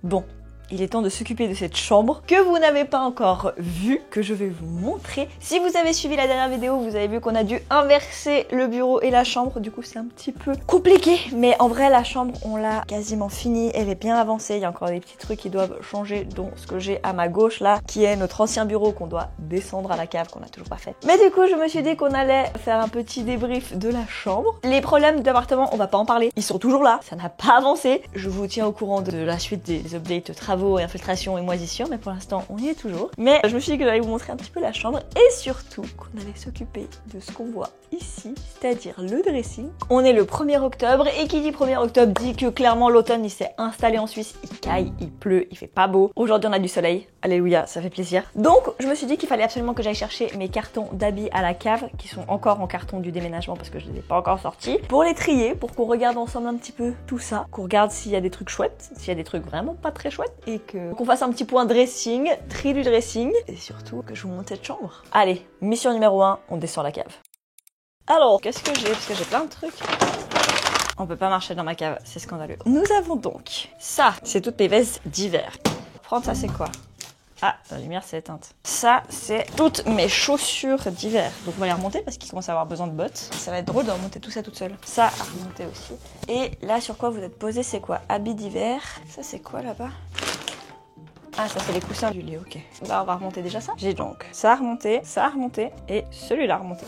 Bon. Il est temps de s'occuper de cette chambre que vous n'avez pas encore vue, que je vais vous montrer. Si vous avez suivi la dernière vidéo, vous avez vu qu'on a dû inverser le bureau et la chambre. Du coup, c'est un petit peu compliqué. Mais en vrai, la chambre, on l'a quasiment finie. Elle est bien avancée. Il y a encore des petits trucs qui doivent changer, dont ce que j'ai à ma gauche là, qui est notre ancien bureau qu'on doit descendre à la cave, qu'on n'a toujours pas fait. Mais du coup, je me suis dit qu'on allait faire un petit débrief de la chambre. Les problèmes d'appartement, on va pas en parler. Ils sont toujours là. Ça n'a pas avancé. Je vous tiens au courant de la suite des updates travaux et infiltration et moisissure, mais pour l'instant on y est toujours. Mais je me suis dit que j'allais vous montrer un petit peu la chambre et surtout qu'on allait s'occuper de ce qu'on voit ici, c'est-à-dire le dressing. On est le 1er octobre et qui dit 1er octobre dit que clairement l'automne il s'est installé en Suisse, il caille, il pleut, il fait pas beau. Aujourd'hui on a du soleil, alléluia, ça fait plaisir. Donc je me suis dit qu'il fallait absolument que j'aille chercher mes cartons d'habits à la cave qui sont encore en carton du déménagement parce que je les ai pas encore sortis, pour les trier, pour qu'on regarde ensemble un petit peu tout ça, qu'on regarde s'il y a des trucs chouettes, s'il y a des trucs vraiment pas très chouettes et qu'on fasse un petit point dressing, tri du dressing et surtout que je vous montre cette chambre. Allez, mission numéro 1, on descend la cave. Alors, qu'est-ce que j'ai? Parce que j'ai plein de trucs. On peut pas marcher dans ma cave, c'est scandaleux. Nous avons donc ça, c'est toutes mes vestes d'hiver. Prendre ça, c'est quoi? Ah, la lumière s'est éteinte. Ça, c'est toutes mes chaussures d'hiver. Donc on va les remonter parce qu'il commence à avoir besoin de bottes. Ça va être drôle de remonter tout ça toute seule. Ça à remonter aussi. Et là, sur quoi vous êtes posé, c'est quoi? Habits d'hiver. Ça, c'est quoi là-bas? Ah, ça c'est les coussins du lit, ok. Là, on va remonter déjà ça. J'ai donc ça à remonter et celui-là à remonter.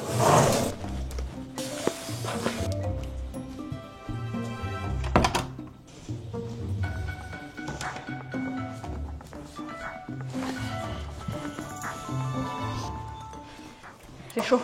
C'est chaud.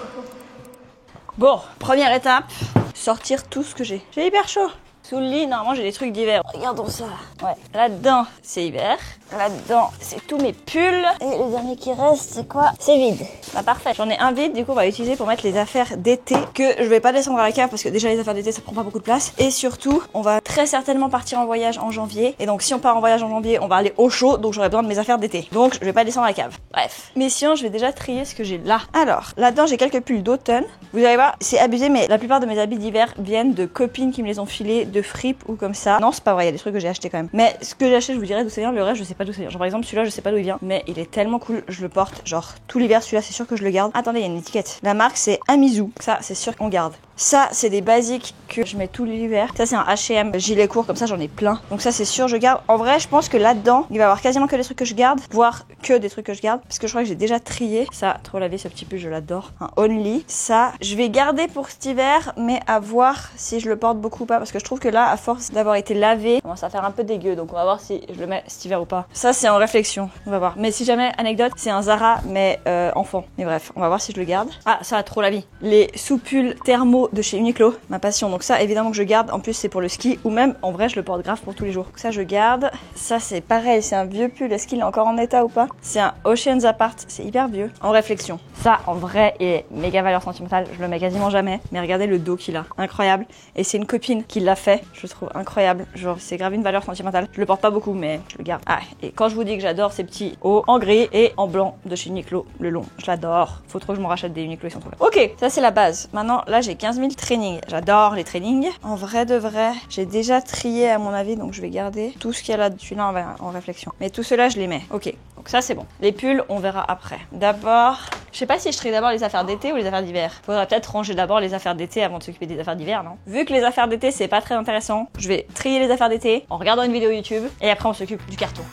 Bon, première étape, sortir tout ce que j'ai. J'ai hyper chaud. Sous le lit, normalement, j'ai des trucs d'hiver. Regardons ça. Ouais. Là-dedans, c'est hiver. Là-dedans, c'est tous mes pulls. Et le dernier qui reste, c'est quoi? C'est vide. Bah parfait. J'en ai un vide, du coup, on va l'utiliser pour mettre les affaires d'été que je vais pas descendre à la cave parce que déjà, les affaires d'été, ça prend pas beaucoup de place. Et surtout, on va très certainement partir en voyage en janvier. Et donc, si on part en voyage en janvier, on va aller au chaud. Donc, j'aurai besoin de mes affaires d'été. Donc, je vais pas descendre à la cave. Bref. Mais sinon, je vais déjà trier ce que j'ai là. Alors, là-dedans, j'ai quelques pulls d'automne. Vous allez voir, c'est abusé, mais la plupart de mes habits d'hiver viennent de copines qui me les ont filés, de fripe ou comme ça. Non, c'est pas vrai, il y a des trucs que j'ai acheté quand même. Mais ce que j'ai acheté, je vous dirai d'où ça vient. Le reste, je sais pas d'où ça vient. Genre, par exemple, celui-là, je sais pas d'où il vient, mais il est tellement cool. Je le porte, genre, tout l'hiver. Celui-là, c'est sûr que je le garde. Attendez, il y a une étiquette. La marque, c'est Amizu. Ça, c'est sûr qu'on garde. Ça, c'est des basiques que je mets tout l'hiver. Ça, c'est un H&M gilet court, comme ça, j'en ai plein. Donc ça, c'est sûr, je garde. En vrai, je pense que là-dedans, il va y avoir quasiment que des trucs que je garde, voire que des trucs que je garde, parce que je crois que j'ai déjà trié. Ça, trop lavé, ce petit pull, je l'adore. Un Only. Ça, je vais garder pour cet hiver, mais à voir si je le porte beaucoup ou pas, parce que je trouve que là, à force d'avoir été lavé, ça commence à faire un peu dégueu. Donc on va voir si je le mets cet hiver ou pas. Ça, c'est en réflexion. On va voir. Mais si jamais, anecdote, c'est un Zara, mais enfant. Mais bref, on va voir si je le garde. Ah, ça a trop la vie. Les sous-pulls thermo de chez Uniqlo, ma passion. Donc ça, évidemment que je garde. En plus, c'est pour le ski ou même, en vrai, je le porte grave pour tous les jours. Donc ça, je garde. Ça, c'est pareil. C'est un vieux pull. Est-ce qu'il est encore en état ou pas? C'est un Oceans Apart. C'est hyper vieux. En réflexion. Ça, en vrai, est méga valeur sentimentale. Je le mets quasiment jamais. Mais regardez le dos qu'il a. Incroyable. Et c'est une copine qui l'a fait. Je trouve incroyable. Genre, c'est grave une valeur sentimentale. Je le porte pas beaucoup, mais je le garde. Ah, et quand je vous dis que j'adore ces petits hauts en gris et en blanc de chez Uniqlo, le long. Je l'adore. Faut trop que je m'en rachète des Uniqlo, ils sont trop bien. Ok, ça c'est la base. Maintenant, là, j'ai 15 000 trainings. J'adore les trainings. En vrai de vrai, j'ai déjà trié à mon avis, donc je vais garder tout ce qu'il y a là. Celui-là en réflexion. Mais tout cela, je les mets. Ok, donc ça c'est bon. Les pulls, on verra après. D'abord, je sais pas si je trie d'abord les affaires d'été ou les affaires d'hiver. Faudrait peut-être ranger d'abord les affaires d'été avant de s'occuper des affaires d'hiver, non? Vu que les affaires d'été, c'est pas très intéressant, je vais trier les affaires d'été en regardant une vidéo YouTube et après on s'occupe du carton.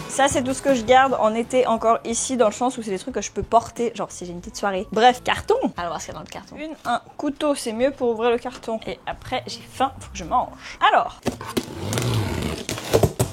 Ça, c'est tout ce que je garde en été encore ici, dans le sens où c'est des trucs que je peux porter, genre si j'ai une petite soirée. Bref, carton. Alors, voir ce qu'il y a dans le carton. Un couteau, c'est mieux pour ouvrir le carton. Et après, j'ai faim, faut que je mange. Alors,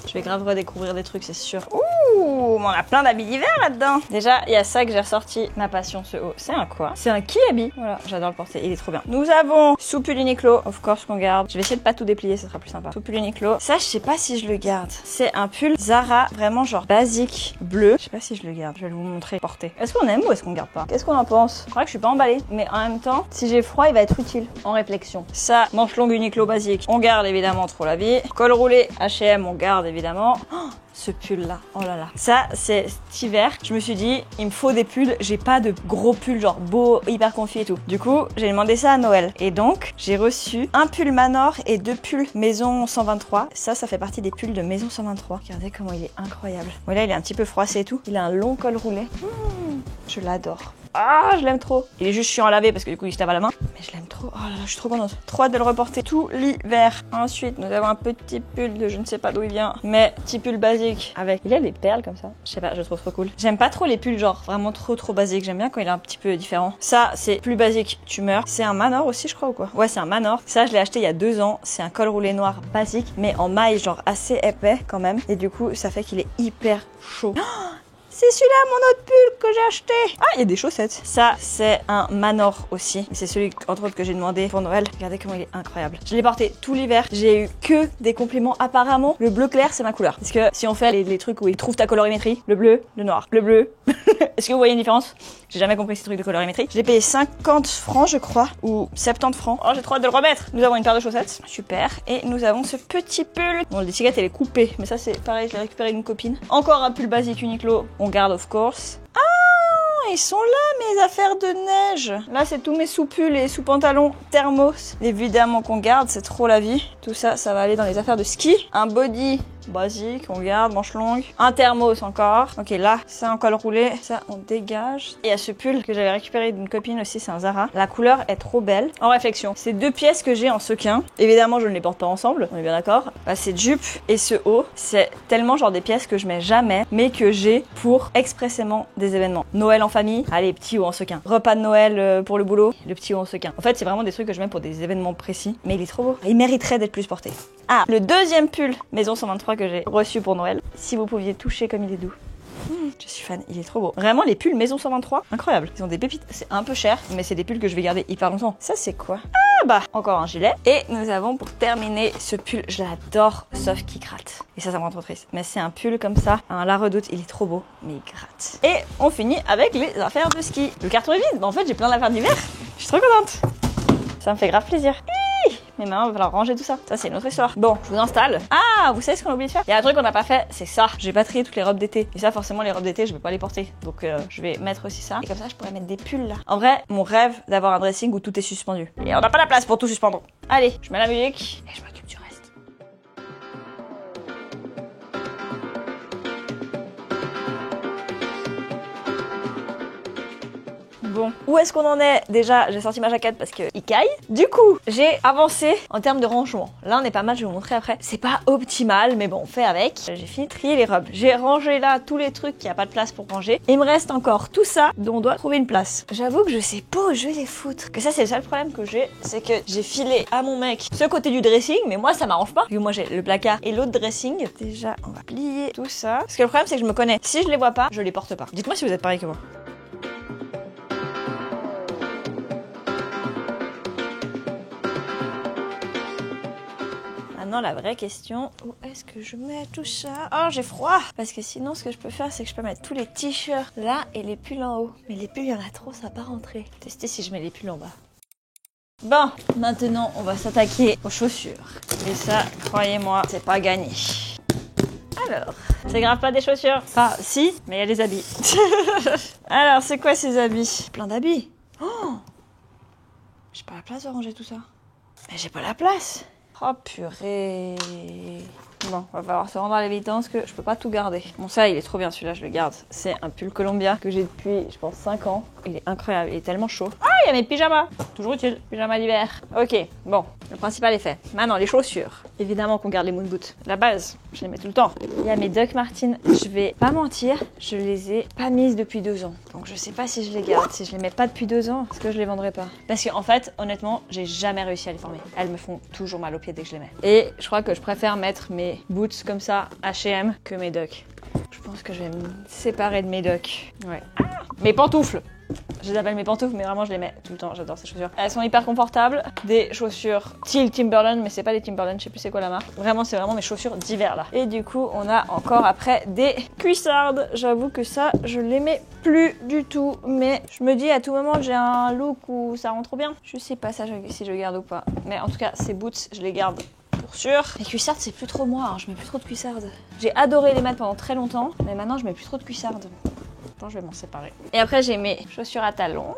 je vais grave redécouvrir des trucs, c'est sûr. Ouh, on a plein d'habits d'hiver là-dedans. Déjà, il y a ça que j'ai ressorti, ma passion, ce haut. C'est un quoi? C'est un Kiabi. Voilà, j'adore le porter, il est trop bien. Nous avons sous-pull Uniqlo, of course qu'on garde. Je vais essayer de pas tout déplier, ça sera plus sympa. Sous-pull Uniqlo. Ça, je sais pas si je le garde. C'est un pull Zara, vraiment genre basique, bleu. Je sais pas si je le garde, je vais vous montrer porter. Est-ce qu'on aime ou est-ce qu'on garde pas? Qu'est-ce qu'on en pense? Je crois que je suis pas emballée, mais en même temps, si j'ai froid, il va être utile. En réflexion. Ça, manche longue Uniqlo basique, on garde évidemment, trop la vie. Col roulé H&M, on garde évidemment. évidemment, oh, ce pull là, oh là là. Ça, c'est cet hiver, je me suis dit, il me faut des pulls. J'ai pas de gros pulls genre beau, hyper confus et tout. Du coup, j'ai demandé ça à Noël. Et donc, j'ai reçu un pull Manor et 2 pulls Maison 123. Ça fait partie des pulls de Maison 123. Regardez comment il est incroyable. Bon, là, il est un petit peu froissé et tout. Il a un long col roulé. Je l'adore. Ah, je l'aime trop. Il est juste chiant à laver parce que du coup il se lave à la main. Mais je l'aime trop. Oh là là, je suis trop contente. Trop hâte de le reporter tout l'hiver. Ensuite, nous avons un petit pull de je ne sais pas d'où il vient. Mais petit pull basique avec. Il a des perles comme ça. Je sais pas, je le trouve trop cool. J'aime pas trop les pulls genre vraiment trop basiques. J'aime bien quand il est un petit peu différent. Ça, c'est plus basique. Tu meurs. C'est un Manor aussi, je crois ou quoi? Ouais, c'est un Manor. Ça, je l'ai acheté il y a 2 ans. C'est un col roulé noir basique, mais en maille genre assez épais quand même. Et du coup, ça fait qu'il est hyper chaud. Oh, c'est celui-là, mon autre pull que j'ai acheté. Ah, il y a des chaussettes. Ça, c'est un Manor aussi. C'est celui, entre autres, que j'ai demandé pour Noël. Regardez comment il est incroyable. Je l'ai porté tout l'hiver. J'ai eu que des compliments. Apparemment, le bleu clair, c'est ma couleur. Parce que si on fait les trucs où ils trouvent ta colorimétrie, le bleu, le noir, le bleu. Est-ce que vous voyez une différence? J'ai jamais compris ces trucs de colorimétrie. Je l'ai payé 50 francs, je crois, ou 70 francs. Oh, j'ai trop hâte de le remettre. Nous avons une paire de chaussettes. Super. Et nous avons ce petit pull. Bon, l'étiquette, elle est coupée. Mais ça, c'est pareil, je l'ai récupéré d'une copine. Encore un pull basique Uniqlo. On garde, of course. Ah, ils sont là, mes affaires de neige. Là, c'est tous mes sous-pulls et sous-pantalons thermos. Évidemment qu'on garde, c'est trop la vie. Tout ça, ça va aller dans les affaires de ski. Un body basique, on garde, manche longue. Un thermos encore. Ok, là, ça en col roulé, ça on dégage. Et il y a ce pull que j'avais récupéré d'une copine aussi, c'est un Zara. La couleur est trop belle. En réflexion, c'est 2 pièces que j'ai en sequin. Évidemment, je ne les porte pas ensemble, on est bien d'accord. Bah, c'est jupe et ce haut, c'est tellement genre des pièces que je mets jamais, mais que j'ai pour expressément des événements. Noël en famille, allez, petit haut en sequin. Repas de Noël pour le boulot, le petit haut en sequin. En fait, c'est vraiment des trucs que je mets pour des événements précis, mais il est trop beau. Il mériterait d'être plus porté. Ah, le deuxième pull Maison 123 que j'ai reçu pour Noël. Si vous pouviez toucher comme il est doux. Je suis fan, il est trop beau. Vraiment, les pulls Maison 123, incroyable. Ils ont des pépites. C'est un peu cher, mais c'est des pulls que je vais garder hyper longtemps. Ça, c'est quoi? Ah bah, encore un gilet. Et nous avons pour terminer ce pull, je l'adore, sauf qu'il gratte. Et ça me rend trop triste. Mais c'est un pull comme ça, un La Redoute, il est trop beau, mais il gratte. Et on finit avec les affaires de ski. Le carton est vide. Bah, en fait, j'ai plein d'affaires d'hiver. Je suis trop contente. Ça me fait grave plaisir. Mais maintenant, il va falloir ranger tout ça. Ça, c'est une autre histoire. Bon, je vous installe. Ah, vous savez ce qu'on a oublié de faire? Il y a un truc qu'on n'a pas fait, c'est ça. J'ai pas trié toutes les robes d'été. Et ça, forcément, les robes d'été, je vais pas les porter. Donc, je vais mettre aussi ça. Et comme ça, je pourrais mettre des pulls là. En vrai, mon rêve d'avoir un dressing où tout est suspendu. Et on n'a pas la place pour tout suspendre. Allez, je mets la musique et je m'occupe du reste. Bon, où est-ce qu'on en est? Déjà, j'ai sorti ma jaquette parce qu'il caille. Du coup, j'ai avancé en termes de rangement. Là, on est pas mal, je vais vous montrer après. C'est pas optimal, mais bon, on fait avec. J'ai fini de trier les robes. J'ai rangé là tous les trucs qu'il n'y a pas de place pour ranger. Il me reste encore tout ça dont on doit trouver une place. J'avoue que je sais pas où je vais les foutre. Que ça, c'est le seul problème que j'ai, c'est que j'ai filé à mon mec ce côté du dressing, mais moi, ça m'arrange pas. Vu que moi, j'ai le placard et l'autre dressing. Déjà, on va plier tout ça. Parce que le problème, c'est que je me connais. Si je les vois pas, je les porte pas. Dites-moi si vous êtes pareil que moi. Maintenant, la vraie question, où est-ce que je mets tout ça? Oh, j'ai froid! Parce que sinon, ce que je peux faire, c'est que je peux mettre tous les t-shirts là et les pulls en haut. Mais les pulls, il y en a trop, ça va pas rentrer. Tester si je mets les pulls en bas. Bon, maintenant, on va s'attaquer aux chaussures. Et ça, croyez-moi, c'est pas gagné. Alors, c'est grave pas des chaussures. Enfin, si, mais il y a des habits. Alors, c'est quoi ces habits? Plein d'habits. Oh! J'ai pas la place de ranger tout ça. Mais j'ai pas la place. Oh purée. Bon, va falloir se rendre à l'évidence que je peux pas tout garder. Bon, ça, il est trop bien celui-là, je le garde. C'est un pull Columbia que j'ai depuis, je pense, 5 ans. Il est incroyable, il est tellement chaud. Ah, il y a mes pyjamas. Toujours utile, pyjama d'hiver. Ok, bon, le principal est fait. Maintenant, les chaussures. Évidemment qu'on garde les moon boots. La base, je les mets tout le temps. Il y a mes Doc Martens. Je vais pas mentir, je les ai pas mises depuis 2 ans. Donc, je sais pas si je les garde. Si je les mets pas depuis 2 ans, est-ce que je les vendrai pas? Parce qu'en fait, honnêtement, j'ai jamais réussi à les former. Elles me font toujours mal aux pieds dès que je les mets. Et je crois que je préfère mettre mes boots comme ça, H&M, que mes Doc. Je pense que je vais me séparer de mes Doc. Ouais. Ah, mes pantoufles. Je les appelle mes pantoufles, mais vraiment je les mets tout le temps, j'adore ces chaussures. Elles sont hyper confortables, des chaussures style Timberland, mais c'est pas des Timberland, je sais plus c'est quoi la marque. Vraiment, c'est vraiment mes chaussures d'hiver là. Et du coup, on a encore après des cuissardes. J'avoue que ça, je les mets plus du tout, mais je me dis à tout moment j'ai un look où ça rend trop bien. Je sais pas ça si je garde ou pas, mais en tout cas, ces boots, je les garde pour sûr. Les cuissardes, c'est plus trop moi, hein. Je mets plus trop de cuissardes. J'ai adoré les mettre pendant très longtemps, mais maintenant je mets plus trop de cuissardes. Attends, je vais m'en séparer. Et après, j'ai mes chaussures à talons.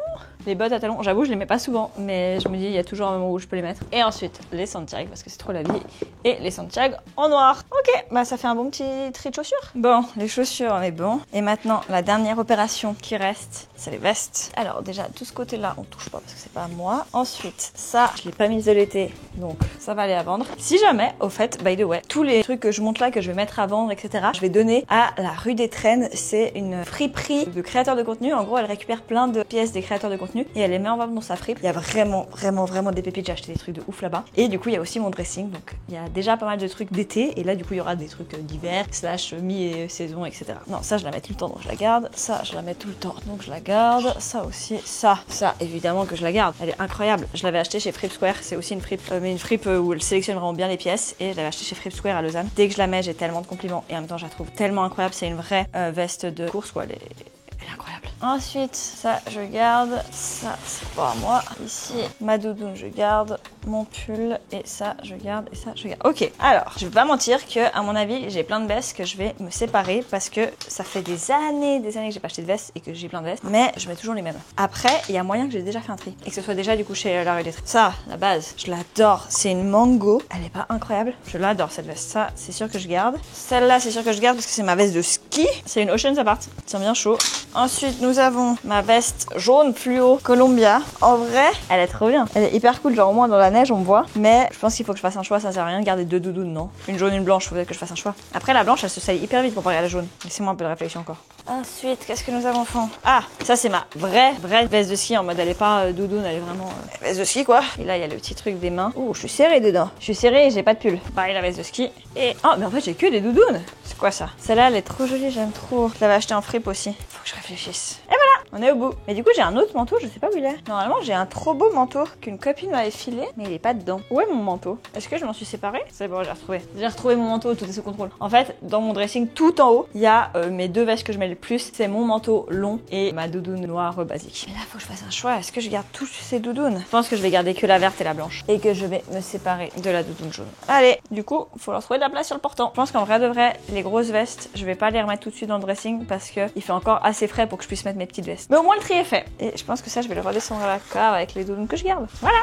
Les bottes à talons, j'avoue, je les mets pas souvent, mais je me dis, il y a toujours un moment où je peux les mettre. Et ensuite, les Santiago, parce que c'est trop la vie. Et les Santiago en noir. Ok, bah ça fait un bon petit tri de chaussures. Bon, les chaussures, on est bon. Et maintenant, la dernière opération qui reste, c'est les vestes. Alors déjà, tout ce côté-là, on touche pas parce que c'est pas à moi. Ensuite, ça, je l'ai pas mise de l'été, donc ça va aller à vendre. Si jamais, au fait, by the way, tous les trucs que je monte là, que je vais mettre à vendre, etc., je vais donner à la rue des Traînes. C'est une friperie de créateurs de contenu. En gros, elle récupère plein de pièces des créateurs de contenu et elle les met en vente dans sa fripe. Il y a vraiment des pépites. J'ai acheté des trucs de ouf là-bas. Et du coup, il y a aussi mon dressing. Donc, il y a déjà pas mal de trucs d'été. Et là, du coup, il y aura des trucs d'hiver, / mi-saison, etc. Non, ça, je la mets tout le temps. Donc, je la garde. Ça, je la mets tout le temps. Donc, je la garde. Ça aussi. Ça, évidemment que je la garde. Elle est incroyable. Je l'avais acheté chez Fripe Square. C'est aussi une fripe, mais une fripe où elle sélectionne vraiment bien les pièces. Et je l'avais acheté chez Fripe Square à Lausanne. Dès que je la mets, j'ai tellement de compliments. Et en même temps, je la trouve tellement incroyable. C'est une vraie veste de course, quoi. Elle est incroyable. Ensuite, ça, je garde. Ça, c'est pas à moi. Ici, ma doudoune, je garde. Mon pull. Et ça, je garde. Et ça, je garde. Ok. Alors, je vais pas mentir que, à mon avis, j'ai plein de vestes que je vais me séparer parce que ça fait des années que j'ai pas acheté de vestes et que j'ai plein de vestes. Mais je mets toujours les mêmes. Après, il y a moyen que j'ai déjà fait un tri. Et que ce soit déjà, du coup, chez la rue des Traînes. Ça, la base, je l'adore. C'est une mango. Elle est pas incroyable. Je l'adore, cette veste. Ça, c'est sûr que je garde. Celle-là, c'est sûr que je garde parce que c'est ma veste de ski. C'est une Oceans Apart. C'est bien chaud. Ensuite, nous avons ma veste jaune fluo Columbia. En vrai, elle est trop bien. Elle est hyper cool, genre au moins dans la neige on me voit. Mais je pense qu'il faut que je fasse un choix, ça sert à rien de garder deux doudounes, non. Une jaune, une blanche, faudrait que je fasse un choix. Après la blanche, elle se salit hyper vite comparé à la jaune. Laissez-moi un peu de réflexion encore. Ensuite, qu'est-ce que nous avons fait? Ah, ça c'est ma vraie veste de ski en mode elle est pas doudoune, elle est vraiment veste de ski quoi. Et là il y a le petit truc des mains. Ouh, je suis serrée dedans. Je suis serrée et j'ai pas de pull. Pareil la veste de ski. Et oh, mais en fait j'ai que des doudounes. C'est quoi ça? Celle-là elle est trop jolie, j'aime trop. Je l'avais achetée en fripe aussi. Faut que je réfléchisse. Et voilà, on est au bout. Mais du coup j'ai un autre manteau, je sais pas où il est. Normalement j'ai un trop beau manteau qu'une copine m'avait filé, mais il est pas dedans. Où est mon manteau? Est-ce que je m'en suis séparée? C'est bon, j'ai retrouvé. J'ai retrouvé mon manteau, tout est sous contrôle. En fait, dans mon dressing, tout en haut, il y a mes deux vestes que je mets le plus. C'est mon manteau long et ma doudoune noire basique. Mais là, faut que je fasse un choix. Est-ce que je garde toutes ces doudounes? Je pense que je vais garder que la verte et la blanche. Et que je vais me séparer de la doudoune jaune. Allez, du coup, faut leur trouver de la place sur le portant. Je pense qu'en vrai de vrai, les grosses vestes, je vais pas les remettre tout de suite dans le dressing parce que il fait encore assez frais pour que je puisse mettre mes petites vestes. Mais au moins le tri est fait. Et je pense que ça, je vais le redescendre à la cave avec les doudounes que je garde. Voilà.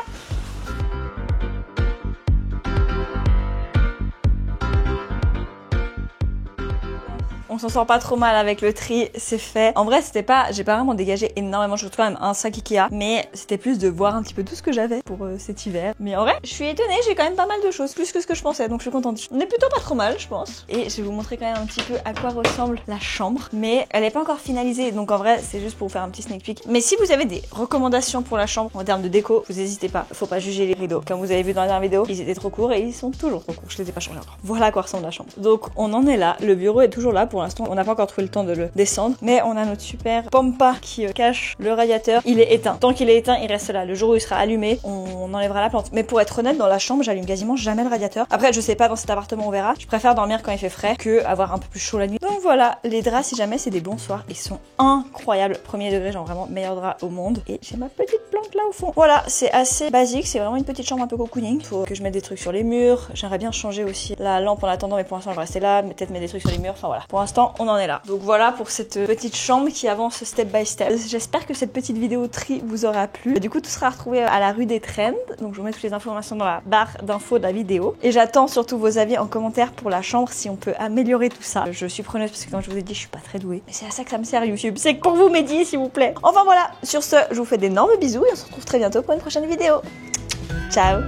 On s'en sort pas trop mal avec le tri, c'est fait. En vrai, j'ai pas vraiment dégagé énormément de choses, quand même un sac Ikea, mais c'était plus de voir un petit peu tout ce que j'avais pour cet hiver. Mais en vrai, je suis étonnée, j'ai quand même pas mal de choses, plus que ce que je pensais, donc je suis contente. On est plutôt pas trop mal, je pense. Et je vais vous montrer quand même un petit peu à quoi ressemble la chambre, mais elle est pas encore finalisée, donc en vrai, c'est juste pour vous faire un petit sneak peek. Mais si vous avez des recommandations pour la chambre en termes de déco, vous n'hésitez pas, faut pas juger les rideaux. Comme vous avez vu dans la dernière vidéo, ils étaient trop courts et ils sont toujours trop courts, je les ai pas changés encore. Voilà à quoi ressemble la chambre. Donc on en est là, le bureau est toujours là pour l'instant, on n'a pas encore trouvé le temps de le descendre, mais on a notre super Pompa qui cache le radiateur. Il est éteint. Tant qu'il est éteint, il reste là. Le jour où il sera allumé, on enlèvera la plante. Mais pour être honnête, dans la chambre, j'allume quasiment jamais le radiateur. Après, je sais pas, dans cet appartement, on verra. Je préfère dormir quand il fait frais que avoir un peu plus chaud la nuit. Donc voilà, les draps, si jamais c'est des bons soirs, ils sont incroyables. Premier degré, genre vraiment meilleur drap au monde. Et j'ai ma petite plante là au fond. Voilà, c'est assez basique. C'est vraiment une petite chambre un peu cocooning. Faut que je mette des trucs sur les murs. J'aimerais bien changer aussi la lampe en attendant, mais pour l'instant, je vais rester là. Peut-être mettre des trucs sur les murs. Enfin voilà. Pour l'instant, on en est là. Donc voilà pour cette petite chambre qui avance step by step. J'espère que cette petite vidéo tri vous aura plu. Du coup, tout sera retrouvé à la rue des Traînes. Donc je vous mets toutes les informations dans la barre d'infos de la vidéo. Et j'attends surtout vos avis en commentaire pour la chambre, si on peut améliorer tout ça. Je suis preneuse parce que comme je vous ai dit, je suis pas très douée. Mais c'est à ça que ça me sert YouTube. C'est pour vous m'aider, s'il vous plaît. Enfin voilà, sur ce, je vous fais d'énormes bisous et on se retrouve très bientôt pour une prochaine vidéo. Ciao.